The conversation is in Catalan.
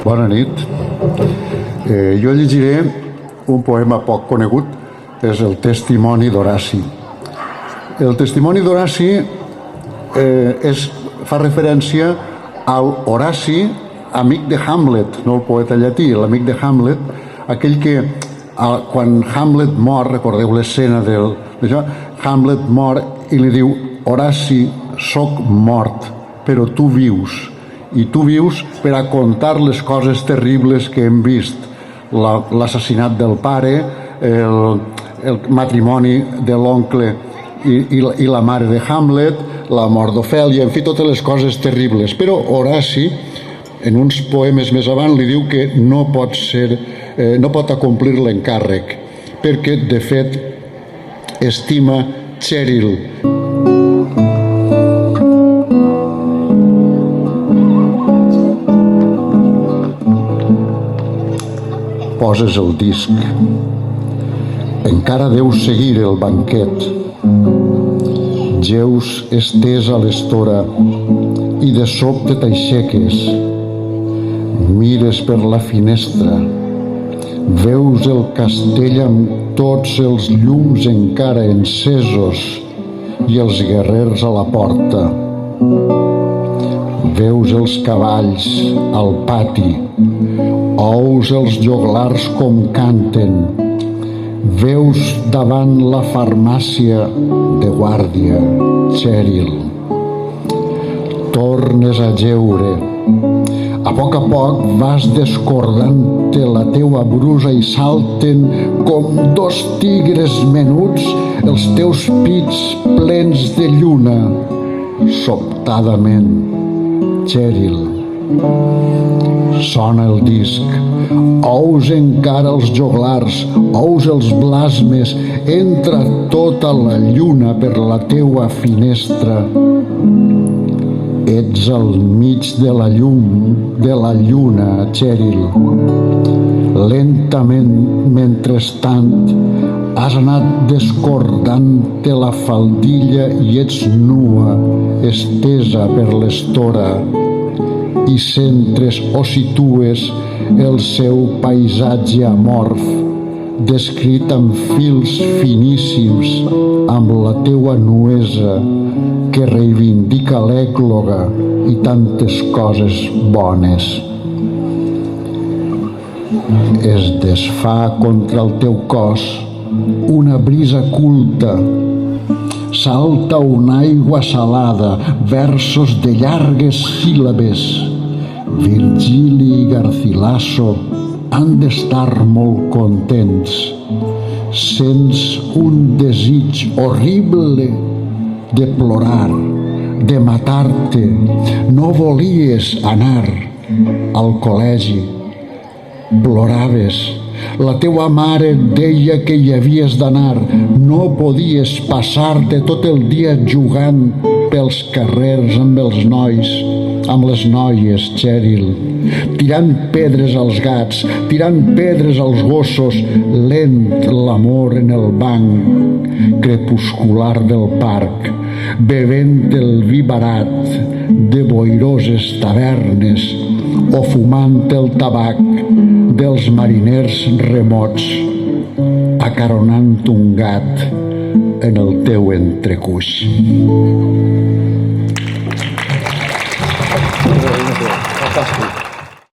Bona nit. Jo llegiré un poema poc conegut, és el Testimoni d'Horaci. El Testimoni d'Horaci fa referència al Horaci, amic de Hamlet, no el poeta llatí, l'amic de Hamlet, aquell que quan Hamlet mor, recordeu l'escena d'això, Hamlet mor i li diu: Horaci, soc mort, però tu vius. I tu vius per a contar les coses terribles que hem vist, l'assassinat del pare, el matrimoni de l'oncle i la mare de Hamlet, la mort d'Ofèlia, en fi, totes les coses terribles. Però Horaci, en uns poemes més avant, li diu que no pot acomplir l'encàrrec, perquè, de fet, estima Cheryl. Poses el disc. Encara deus seguir el banquet. Jeus estès a l'estora i de sobte t'aixeques. Mires per la finestra. Veus el castell amb tots els llums encara encesos i els guerrers a la porta. Veus els cavalls al pati. Ous els joglars com canten. Veus davant la farmàcia de guàrdia, Cheryl. Tornes a jeure. A poc vas descordant-te la teua brusa i salten com dos tigres menuts els teus pits plens de lluna. Sobtadament, Cheryl. Sona el disc. Ous encara els joglars, ous els blasmes, entra tota la lluna per la teua finestra. Ets al mig de la llum de la lluna, Cheryl. Lentament, mentrestant, has anat descordant-te la faldilla i ets nua, estesa per l'estora, i centres o situes el seu paisatge amorf, descrit amb fils finíssims, amb la teua nuesa que reivindica l'ècloga i tantes coses bones. Es desfà contra el teu cos una brisa culta. Salta una aigua salada, versos de llargues síl·labes. Virgili i Garcilaso han d'estar molt contents. Sents un desig horrible de plorar, de matar-te. No volies anar al col·legi. Ploraves. La teua mare et deia que hi havies d'anar. No podies passar-te tot el dia jugant pels carrers amb els nois, amb les noies, Cheryl, tirant pedres als gats, tirant pedres als gossos, lent l'amor en el banc crepuscular del parc, bevent el vi barat de boiroses tavernes o fumant el tabac dels mariners remots, acaronant un gat en el teu entrecuix.